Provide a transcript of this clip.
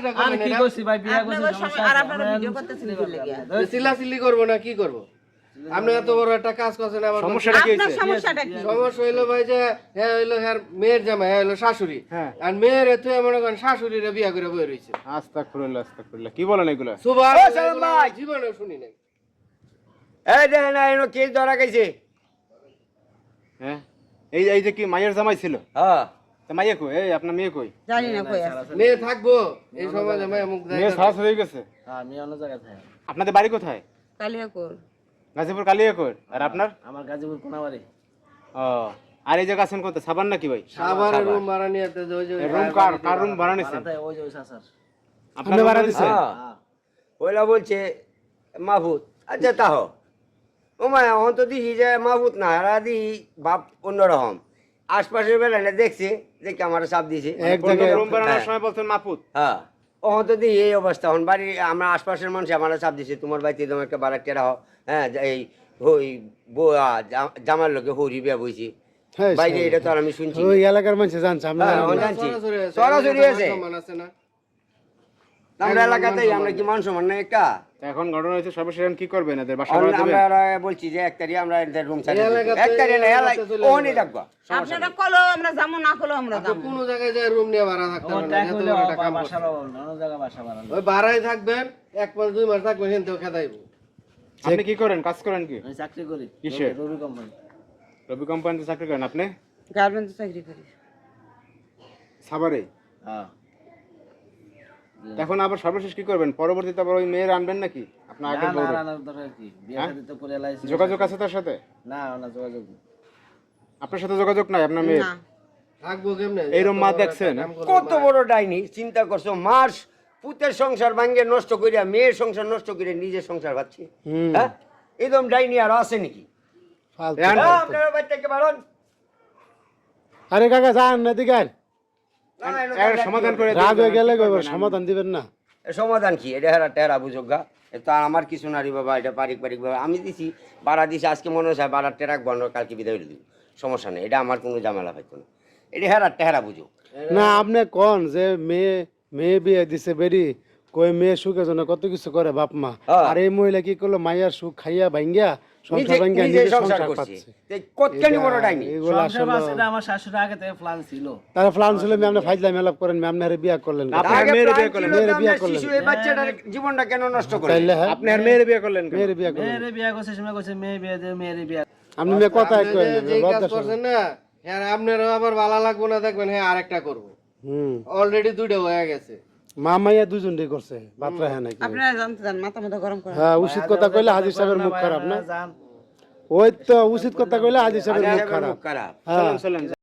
চিল্লাচিল্লিটা করেন কি করছি ভাই বিয়া করছি সমস্যা আর আপনারা ভিডিও করতেছেন কি লাগা চিল্লাচিল্লি করবো না কি করবো আপনি এত বড় একটা কাজ করছেন আবার সমস্যাটা কি আপনার হইছে সমস্যাটা কি সমস্যা হইলো ভাই যে হ্যাঁ হইলো হ্যাঁ মেয়ের জামাই হ্যাঁ হইলো শাশুড়ি আর মেয়ের এত মনে করেন শাশুড়িরে বিয়া করে বই রইছে আস্তাগফিরুল্লাহ কি বলেন এগুলা সুবহান ও সালাম ভাই। জীবনে শুনি নাই এই দেখেন না এনো কে ধরা গেছে হ্যাঁ এই যে কি মায়ের জামাই ছিল হ্যাঁ তা মাইয়া কই এই আপনার মেয়ে কই জানি না কই আছে মেয়ে থাকবো এই সমাজে মেয়ে মুখ মেয়ে সাহস হয়ে গেছে আমি অন্য জায়গায় থাকি আপনাদের বাড়ি কোথায় কালিয়াকোর গাজীপুর কালিয়াকৈর আর আপনার আমার গাজীপুর কোনাবাড়ি ও আর এই জায়গা আছেন কোথায় সাবান নাকি ভাই সাভারের রুম ভাড়া নিয়ে তো ওই যে রুম কার রুম ভাড়া নিছেন ওই যে ওই সাসার আপনি ভাড়া দিছেন হ্যাঁ ওইলা বলছে মাহফুজ আচ্ছা তাহ ও মা অন তো দিছি যে মাহফুজ না এরা দি বাপ অন্যরকম আশপাশের বেলা না দেখছে দেখে আমার চাপ দিছে এক জায়গায় রুম ভাড়ানোর সময় বলছেন মাহফুজ হ্যাঁ ও তো দি এই অবস্থা হন বাড়ি আমরা আশপাশের মানুষ আমার চাপ দিছে তোমার বাড়িতে তোমার একটা বাড়া টেরা হ্যাঁ এই ওই জামার লোকে হরি বিয়া বইছি বাইরে এটা তো আর আমি শুনছি ওই এলাকার মানুষ জানছে আমি হ্যাঁ, জানি না। জানছি সরাসরি সরাসরি আছে সম্মান আছে না আমরা এলাকাতেই আমরা কি মান সমান না একটা তা এখন ঘটনা হয়েছে সর্বশেষ এখন কি করবেন এদের বাসা ভাড়া দেবেন আমরা বলছি যে 1 তারিখ আমরা এদের রুম ছাড়ি এই এলাকাতে- 1 তারিখ না এলাকাতে চলে ওহনি থাকবো আপনারা কলো আমরা যাবো না কলো আমরা আপনি যাবো কোনো জায়গায় যায় রুম নিয়ে ভাড়া থাকতে ও পারবেন না, ট্যাগ এত হইলে বড় একটা কাম বাসা করছেন। বাবা অন্য জায়গায় বাসা বানাবো ওই ভাড়ায় থাকবেন 1 মাস 2 মাস থাকবেন হেনতেও খেদাইব আপনি কি করেন কাজ করেন কি আমি চাকরি করি কিসের? রবি কোম্পানি রবি কোম্পানিতে চাকরি করেন আপনি গার্মেন্টস চাকরি করি সাভারে হ্যাঁ এখন আবার সর্বশেষ কি করবেন পরবর্তীতে আবার ওই মেয়ের আনবেন নাকি আপনার আগের বউ রানার দরকার কি বিয়ে শাদী তো করে লাইছি যোগাযোগ আছে তার সাথে না না যোগাযোগ নেই। আপনার সাথে যোগাযোগ নাই আপনার মেয়ের না থাকবো কেমনে এইরকম মা দেখছেন কত বড় ডাইনি চিন্তা করছো মাস পুতের সংসার ভাঙ্গে নষ্ট করিয়া মেয়ের সংসার নষ্ট করে নিজের সংসার ভাবছি হ্যাঁ এরকম ডাইনি আর আছে নাকি ফালতু। হ্যাঁ, আপনারা বাড়ি থেকে বারণ আরে কাকা যান না দিকেন এর সমাধান করে দিন। রাগ হয়ে গেলে এবার সমাধান দিবেন না সমাধান কি এটা হেরা টেরা বুঝোগা তো আর আমার কিছু নারী বাবা এটা পারিবারিক ভাবে আমি দিছি ভাড়া দিছি আজকে মনে হচ্ছে ভাড়া টেরাক বন্ধ কালকে বিদায় দিব সমস্যা নেই এটা আমার কোনো ঝামেলা পাইতো না এটা হেরা টেরা বুঝো না আপনি কোন যে মেয়ে বিয়ে দিছে বেরি কই মেয়ে সুখের জন্য কত কিছু করে বাপ মা হ্যাঁ। আর এই মহিলা কি করলো মাইয়ার সুখ খাইয়া ভাঙ্গিয়া সংসার ভাঙ্গিয়া নিজে নিজে সংসার সংসার করছে পাচ্ছে কতখানি বড় ডাইনি এগুলো সংসার আসলে বাসটা আমার শাশুড়ি আগে থেকে প্ল্যান ছিল তারা প্লান ছিল আপনি ফাইজলা মেলাপ করেন ম্যাম নারে বিয়া করলেন আপনার আগে মেয়ের প্রাণ বিয়ে করলেন ছিল তো মেয়ের বিয়ে আপনার করলেন। শিশু এই বাচ্চাটার জীবনটা কেন নষ্ট করে তাইলে হ্যাঁ আপনি আর মেয়ের বিয়ে করলেন কেন? মেয়ের বিয়া করলেন মেয়েরে বিয়ে করছে সময় করছে মেয়ে বিয়ে দিয়ে মেয়েরে বিয়ে আপনি মেয়ে কথাই আপনি করেন যে কাজ লজ্জা করছেন না হ্যাঁ আপনারও আবার ভালো লাগবে না দেখবেন হ্যাঁ আরেকটা করবো অলরেডি 2টা হয়ে গেছে মা মাইয়া দুজনই করছে বাতরা হ্যাঁ নাকি আপনারা জানতে চান মাথা মাথা গরম করে হ্যাঁ উচিত কথা কইলে হাজির সাহেবের মুখ খারাপ না যান ওই তো উচিত কথা কইলে হাজির সাহেবের মুখ খারাপ খারাপ হ্যাঁ চলেন